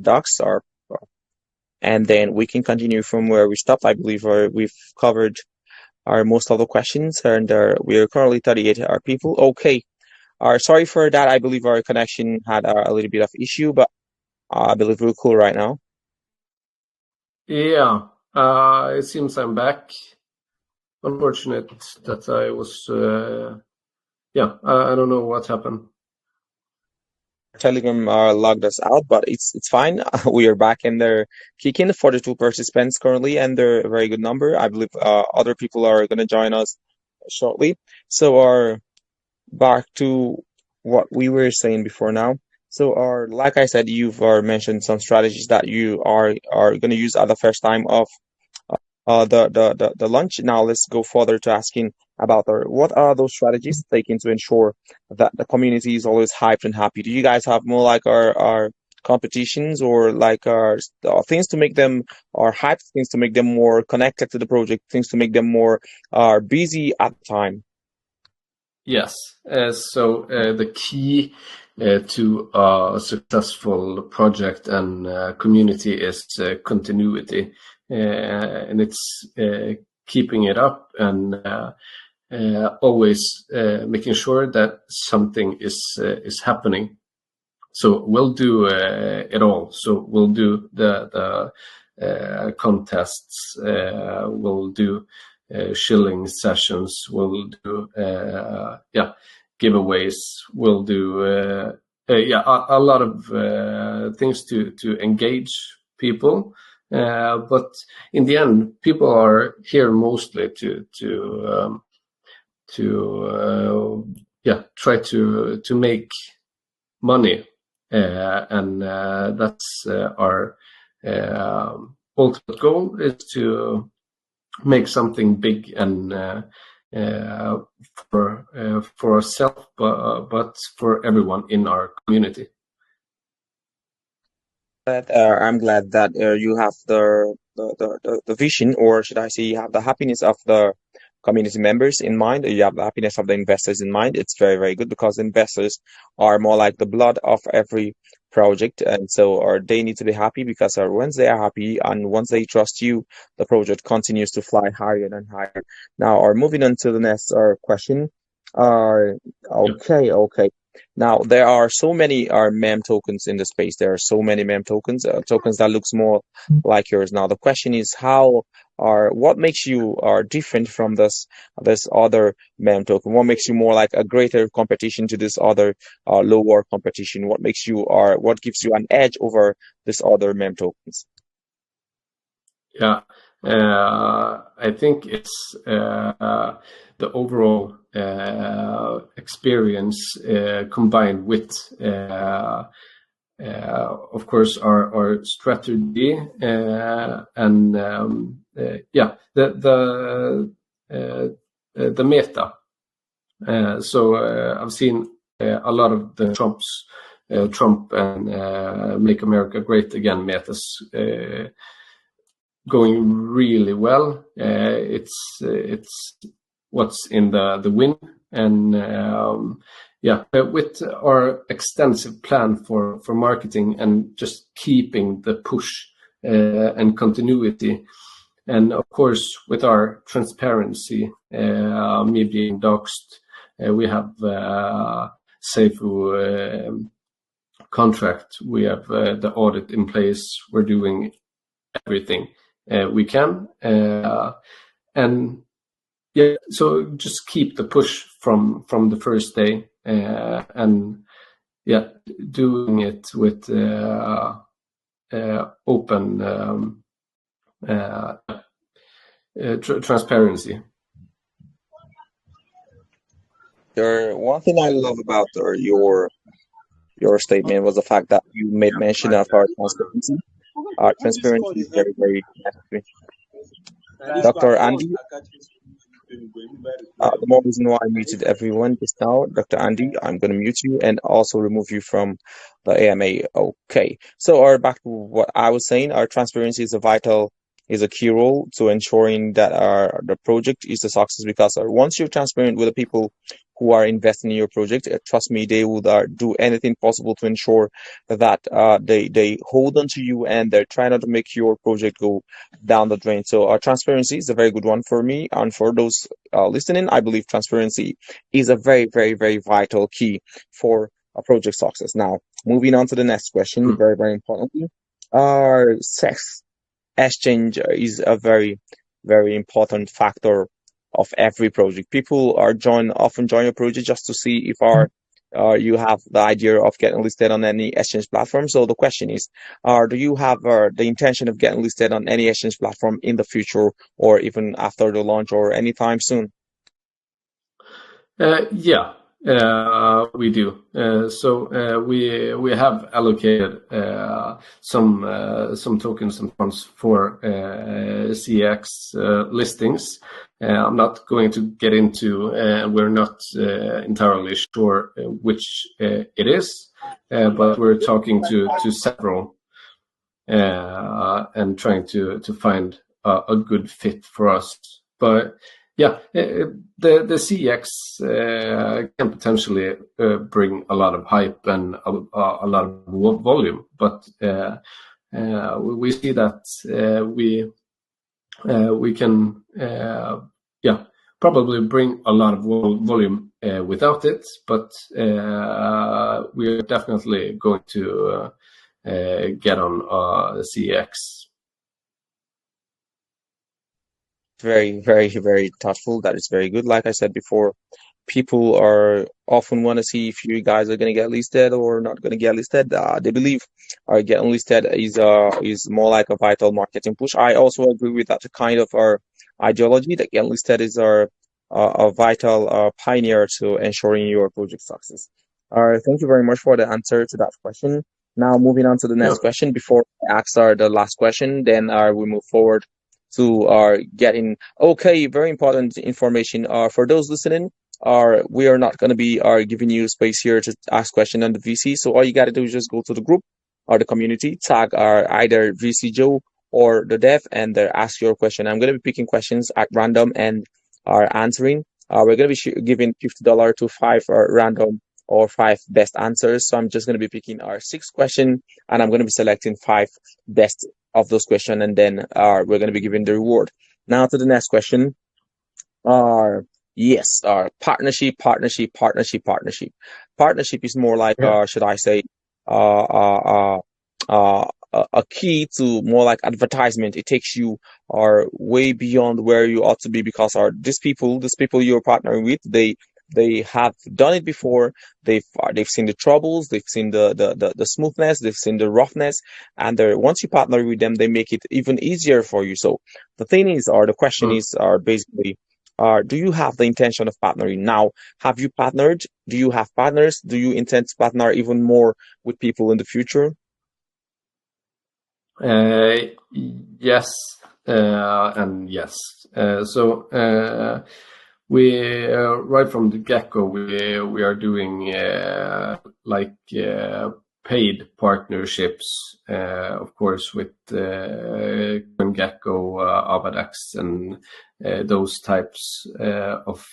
docs, and then we can continue from where we stopped. I believe we've covered our most of the questions, and we are currently 38 people. Okay. Sorry for that. I believe our connection had a little bit of issue, but I believe we're cool right now. Yeah, it seems I'm back. Unfortunate that I was, I don't know what happened. Telegram logged us out, but it's fine. We are back and they're kicking 42 participants currently, and they're a very good number. I believe other people are going to join us shortly. So back to what we were saying before now. So like I said, you've mentioned some strategies that you are going to use at the first time of the lunch. Now let's go further to asking about what are those strategies taken to ensure that the community is always hyped and happy? Do you guys have more like our competitions or like our things to make them are hyped, things to make them more connected to the project, things to make them more busy at the time? Yes. So the key to a successful project and community is continuity, and it's keeping it up and always making sure that something is happening. So we'll do it all. So we'll do the contests. We'll do shilling sessions. We'll do giveaways. We'll do a lot of things to engage people. But in the end, people are here mostly to try to make money, and that's our ultimate goal is to make something big and for ourselves, but for everyone in our community. I'm glad that you have the vision, or should I say, you have the happiness of the community members in mind. You have the happiness of the investors in mind. It's very, very good because investors are more like the blood of every project, and so they need to be happy because once they are happy and once they trust you, the project continues to fly higher and higher. Now, moving on to the next question. Okay. Now there are so many mem tokens in the space. There are so many mem tokens, tokens that looks more like yours. Now the question is what makes you different from this other mem token? What makes you more like a greater competition to this other lower competition? What makes you what gives you an edge over this other mem tokens? Yeah, I think it's the overall experience combined with, of course, our strategy and the meta. So I've seen a lot of the Trump and Make America Great Again metas going really well. It's what's in the win, and with our extensive plan for marketing and just keeping the push and continuity, and of course with our transparency, me being doxed, we have Seifu contract, we have the audit in place, we're doing everything we can, and so just keep the push from the first day, and doing it with open transparency. One thing I love about your statement was the fact that you made mention of our transparency. Our transparency is very, very necessary. Dr. Andy, the more reason why I muted everyone just now, Dr. Andy, I'm going to mute you and also remove you from the AMA. Okay, so back to what I was saying, our transparency is a key role to ensuring that the project is a success, because once you're transparent with the people who are investing in your project. Trust me, they would do anything possible to ensure that they hold on to you and they try not to make your project go down the drain. So transparency is a very good one for me, and for those listening, I believe transparency is a very, very, very vital key for a project success. Now, moving on to the next question, Mm. very, very importantly, our sex exchange is a very, very important factor of every project. People are often join a project just to see if you have the idea of getting listed on any exchange platform. So the question is, do you have the intention of getting listed on any exchange platform in the future, or even after the launch, or anytime soon? Yeah, we do. We have allocated some tokens and funds for CX listings. I'm not going to get into. We're not entirely sure which it is, but we're talking to several and trying to find a good fit for us. But yeah, the CX can potentially bring a lot of hype and a lot of volume, but we see that we can probably bring a lot of volume without it, but we're definitely going to get on CX. Very, very, very thoughtful. That is very good. Like I said before, people are often want to see if you guys are going to get listed or not going to get listed. They believe getting listed is more like a vital marketing push. I also agree with that kind of our ideology that getting listed is a vital pioneer to ensuring your project success. All right, thank you very much for the answer to that question. Now moving on to the Yeah. next question. Before I ask the last question, then we move forward to getting okay. Very important information. For those listening, we are not going to be giving you space here to ask question on the VC. So all you got to do is just go to the group or the community, tag either VC Joe or the dev, and ask your question. I'm going to be picking questions at random and are answering. We're going to be giving $50 to five random or five best answers. So I'm just going to be picking our six question, and I'm going to be selecting five best of those questions, and then we're going to be giving the reward. Now to the next question. Yes, partnership, partnership, partnership, partnership. Partnership is more like, Yeah. should I say, uh, uh, a key to more like advertisement. It takes you way beyond where you ought to be, because these people you're partnering with, they have done it before. They've seen the troubles, they've seen the smoothness, they've seen the roughness, and once you partner with them, they make it even easier for you. So the thing is, or the question Mm. is, basically, do you have the intention of partnering now? Have you partnered? Do you have partners? Do you intend to partner even more with people in the future? Yes, and yes. We right from the get-go, we are doing paid partnerships, of course, with Gecko, Avadex, and those types of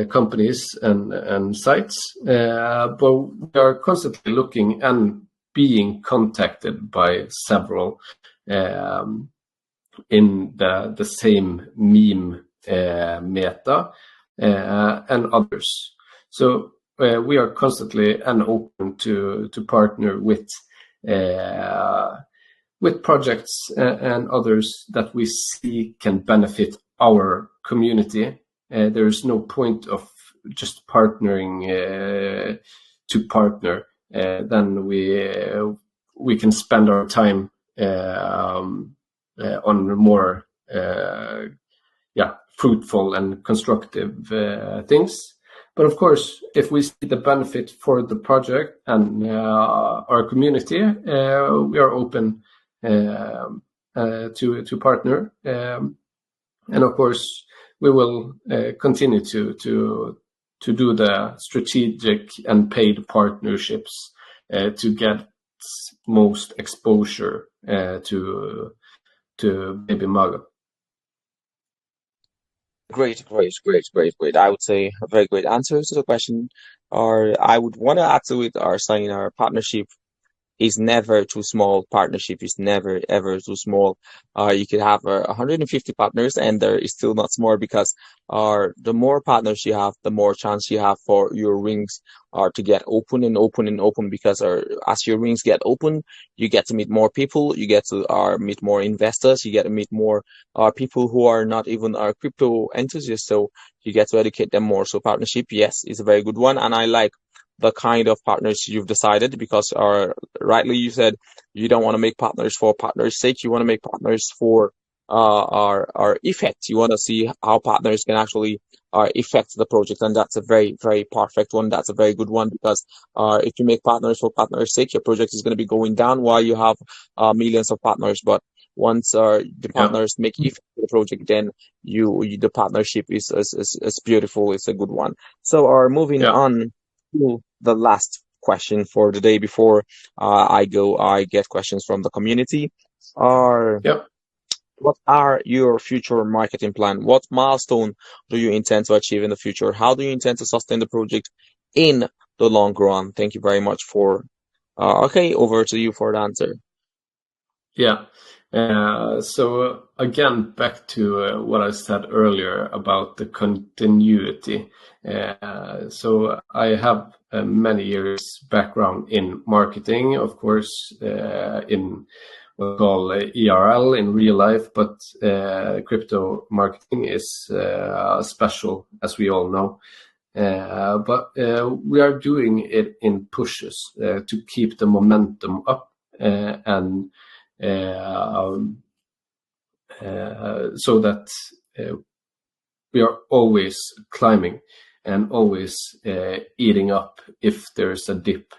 companies and sites. But we are constantly looking and being contacted by several in the same meme meta and others. So we are constantly and open to partner with projects and others that we see can benefit our community. There is no point of just partnering to partner. Then we can spend our time on more fruitful and constructive things. But of course, if we see the benefit for the project and our community, we are open to partner. And of course, we will continue to do the strategic and paid partnerships to get most exposure to Baby Maga. Great, great, great, great, great. I would say a very great answer to the question. Or I would want to add to it our signing our partnership is never too small. Partnership is never ever too small. You could have 150 partners, and there is still not small because the more partners you have, the more chance you have for your rings to get open and open and open. Because as your rings get open, you get to meet more people. You get to meet more investors. You get to meet more people who are not even crypto enthusiasts. So you get to educate them more. So partnership, yes, is a very good one, and I like the kind of partners you've decided because rightly you said you don't want to make partners for partners' sake. You want to make partners for our effect. You want to see how partners can actually affect the project, and that's a very very perfect one. That's a very good one because if you make partners for partners' sake, your project is going to be going down while you have millions of partners. But once the Yeah, partners make effect to the project, then the partnership is beautiful. It's a good one. So, moving yeah, on to the last question for the day before I get questions from the community. Are yeah. What are your future marketing plan? What milestone do you intend to achieve in the future? How do you intend to sustain the project in the long run? Thank you very much for. Okay, over to you for the answer. Yeah. So again, back to what I said earlier about the continuity. So I have many years background in marketing, of course, in what we call ERL in real life, but crypto marketing is special, as we all know. But we are doing it in pushes to keep the momentum up and so that we are always climbing and always eating up if there's a dip.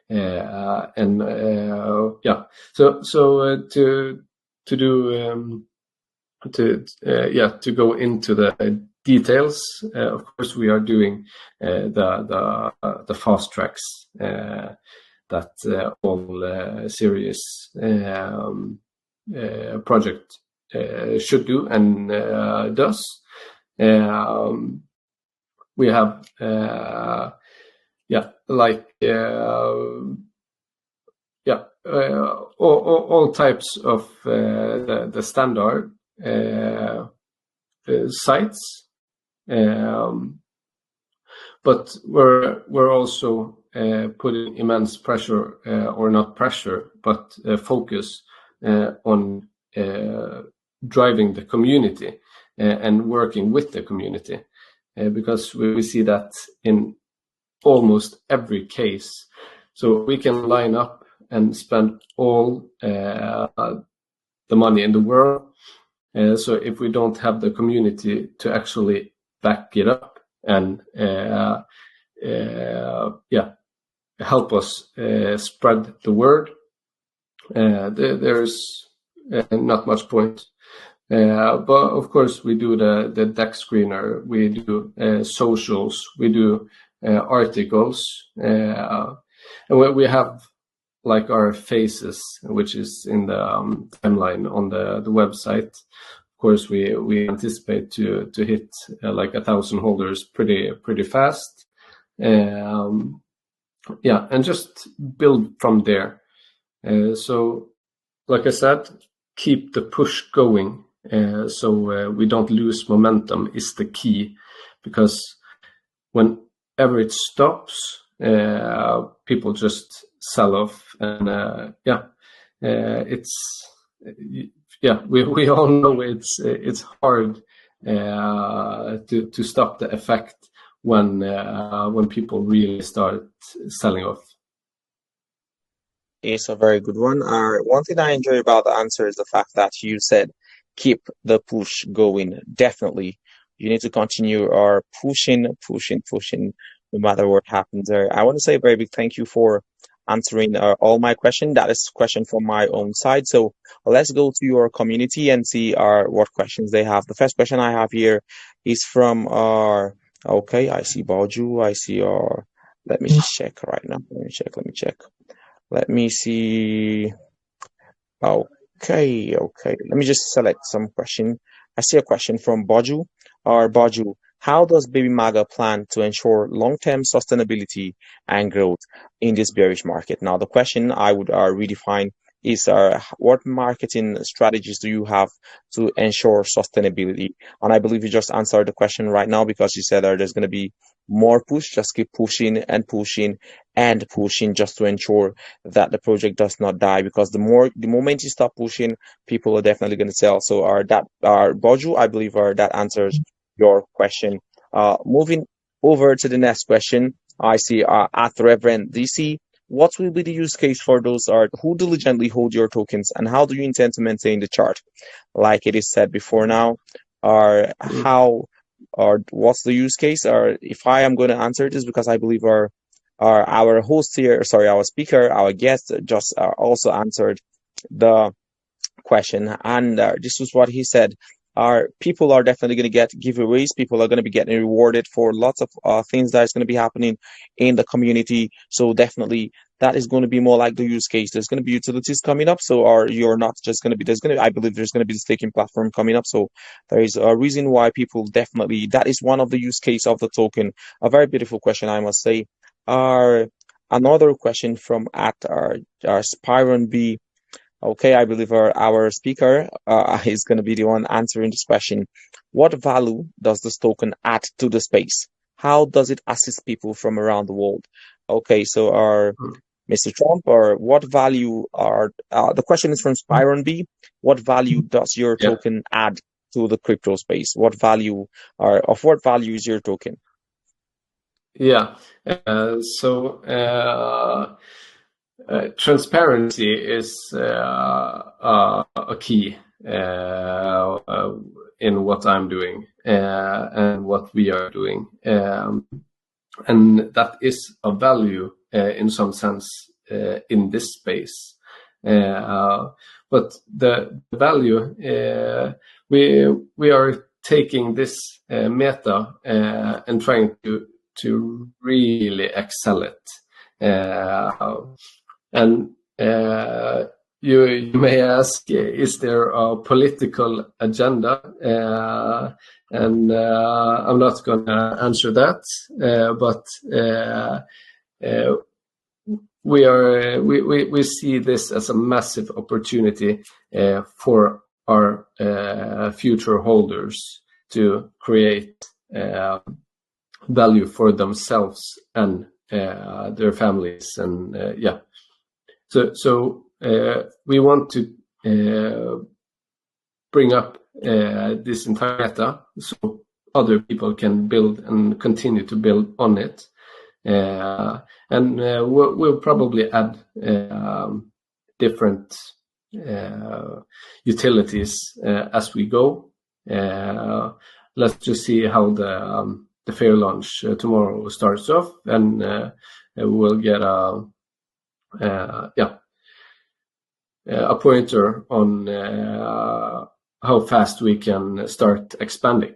And yeah, so to do to go into the details, of course we are doing the fast tracks that all serious project should do and does. We have like all types of the standard sites, but we're also putting immense pressure, or not pressure, but focus on driving the community and working with the community, because we see that in almost every case. So we can line up and spend all the money in the world. So if we don't have the community to actually back it up and help us spread the word, there's not much point. But of course, we do the deck screener, we do socials, we do articles, and we have like our faces, which is in the timeline on the website. Of course, we anticipate to hit like 1,000 holders pretty fast. And just build from there. So, like I said, keep the push going. So we don't lose momentum is the key, because whenever it stops, people just sell off, and it's we all know it's hard to stop the effect when people really start selling off. It's a very good one. One thing I enjoy about the answer is the fact that you said keep the push going. Definitely. You need to continue pushing, pushing, pushing, no matter what happens there. I want to say a very big thank you for answering all my questions. That is question from my own side. So let's go to your community and see what questions they have. The first question I have here is from okay, I see Baju, I see let me check right now. Let me check. Let me see. Okay, okay. Let me just select some question. I see a question from Boju. or Baju, how does Baby Maga plan to ensure long-term sustainability and growth in this bearish market? Now, the question I would redefine is what marketing strategies do you have to ensure sustainability? And I believe you just answered the question right now because you said there's going to be more push, just keep pushing and pushing and pushing just to ensure that the project does not die. Because the moment you stop pushing, people are definitely going to sell. So Boju, I believe that answers your question. Moving over to the next question, I see at Reverend DC. What will be the use case for those who diligently hold your tokens, and how do you intend to maintain the chart? Like it is said before now, or how, or what's the use case? Or if I am going to answer this, because I believe our host here, sorry, our speaker, our guest just also answered the question, and this was what he said. Our people are definitely going to get giveaways. People are going to be getting rewarded for lots of things that is going to be happening in the community. So definitely that is going to be more like the use case. There's going to be utilities coming up. So, or you're not just going to be, I believe there's going to be the staking platform coming up. So there is a reason why people definitely, that is one of the use case of the token. A very beautiful question, I must say. Another question from at our Spyron B. Okay, I believe our speaker is going to be the one answering this question. What value does this token add to the space? How does it assist people from around the world? Okay, so Mr. Trump, or what value are the question is from Spyron B. What value does your token add to the crypto space? What value of what value is your token? Yeah. Transparency is a key in what I'm doing and what we are doing. And that is a value in some sense in this space. But the value, we are taking this meta and trying to really excel it. And you may ask, is there a political agenda? And I'm not going to answer that, but we see this as a massive opportunity for our future holders to create value for themselves and their families, and So we want to bring up this entire meta so other people can build and continue to build on it. And we'll probably add different utilities as we go. Let's just see how the fair launch tomorrow starts off, and we'll get a pointer on how fast we can start expanding.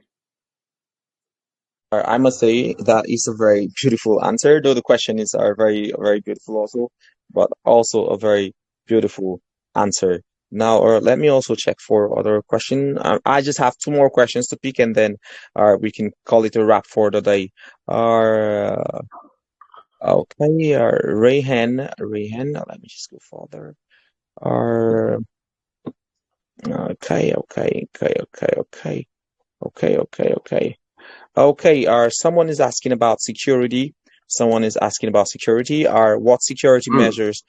I must say that is a very beautiful answer, though the question is very, very beautiful also, but also a very beautiful answer. Now, let me also check for other question. I just have two more questions to pick, and then we can call it a wrap for the day. Okay, Rayhan, let me just go further. Okay, someone is asking about security. What security measures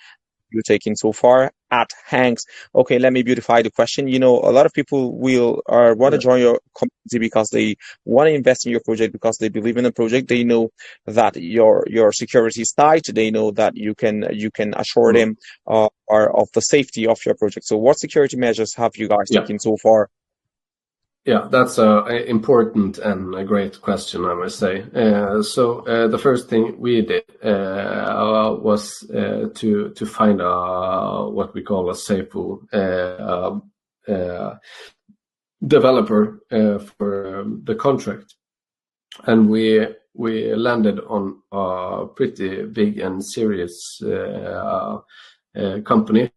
you're taking so far at Hanks? Okay, let me beautify the question. You know, a lot of people will want to join your community because they want to invest in your project, because they believe in the project. They know that your security is tight. They know that you can assure them or of the safety of your project. So what security measures have you guys taken so far? Yeah, that's an important and a great question, I must say. So the first thing we did was to find what we call a safe developer for the contract, and we landed on a pretty big and serious company,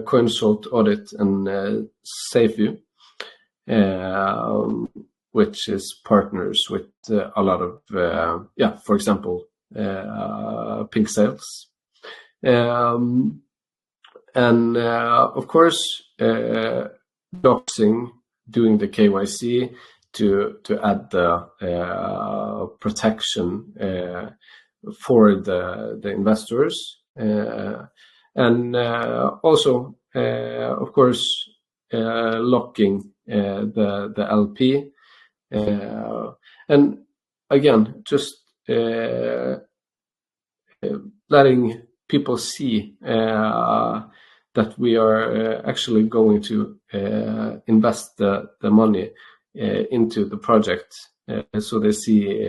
Consult Audit and SafeView. which is partners with a lot of, for example, pink sales. And of course, doxing, doing the KYC to add the protection for the investors, and also, of course, locking the LP, and again, just letting people see that we are actually going to invest the money into the project, so they see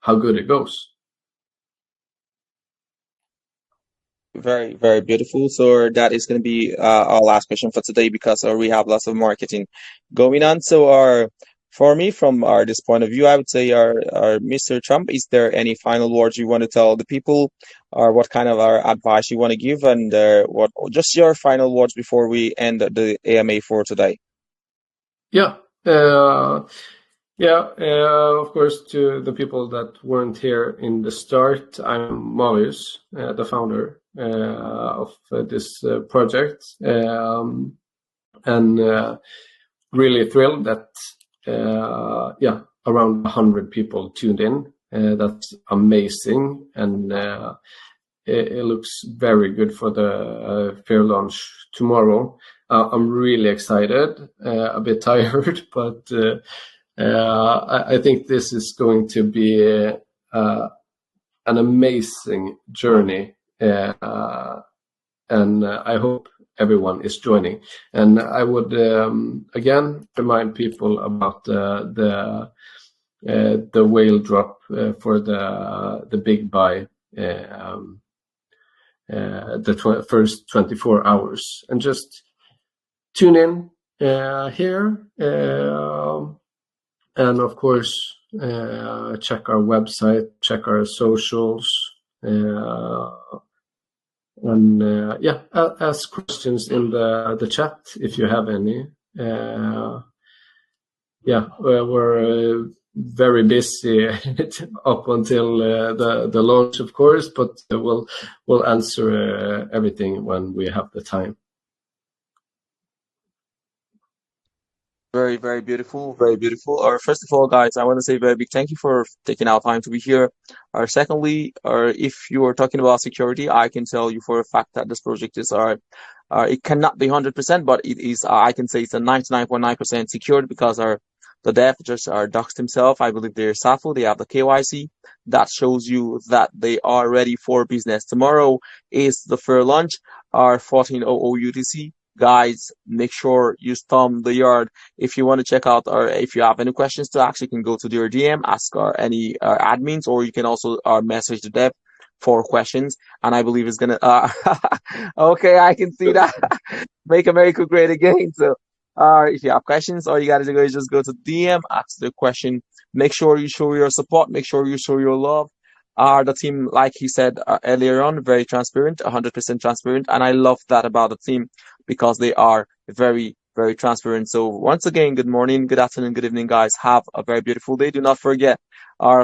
how good it goes. Very, very beautiful. So that is going to be our last question for today because we have lots of marketing going on. So for me, from this point of view, I would say our Mr. Trump, is there any final words you want to tell the people, or what kind of advice you want to give, and what just your final words before we end the AMA for today? Yeah. Of course, to the people that weren't here in the start, I'm Marius, the founder of this project, and really thrilled that around 100 people tuned in. That's amazing, and it looks very good for the fair launch tomorrow. I'm really excited, a bit tired, but I think this is going to be an amazing journey, and I hope everyone is joining. And I would again remind people about the whale drop for the big buy, the first 24 hours, and just tune in here, and of course check our website, check our socials, and ask questions in the chat if you have any. We're very busy up until the launch, of course, but we'll answer everything when we have the time. Very, very beautiful, very beautiful. First of all, guys, I want to say a very big thank you for taking our time to be here. Secondly, if you are talking about security, I can tell you for a fact that this project is it cannot be 100%, but it is. I can say it's a 99.9% secured because the dev just doxed himself. I believe they're SAFU. They have the KYC that shows you that they are ready for business. Tomorrow is the fair launch, 14:00 UTC. Guys, make sure you storm the yard. If you want to check out, or if you have any questions to ask, you can go to their DM, ask any admins, or you can also message the dev for questions. And I believe it's gonna. Okay, I can see that. Make America great again. So, if you have questions, all you gotta do is just go to DM, ask the question. Make sure you show your support. Make sure you show your love. The team, like he said earlier on, very transparent, 100% transparent, and I love that about the team because they are very, very transparent. So once again, good morning, good afternoon, good evening, guys. Have a very beautiful day. Do not forget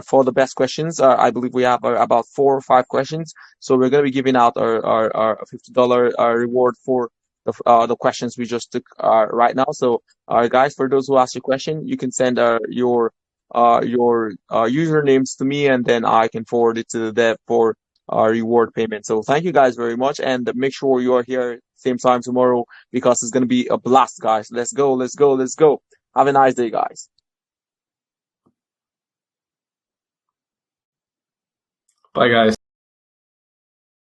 for the best questions. I believe we have about 4 or 5 questions. So we're going to be giving out our $50 reward for the questions we just took right now. So guys, for those who ask your question, you can send your usernames to me, and then I can forward it to the dev for reward payment. So thank you guys very much, and make sure you are here same time tomorrow because it's going to be a blast, guys. Let's go, let's go, let's go. Have a nice day, guys. Bye, guys.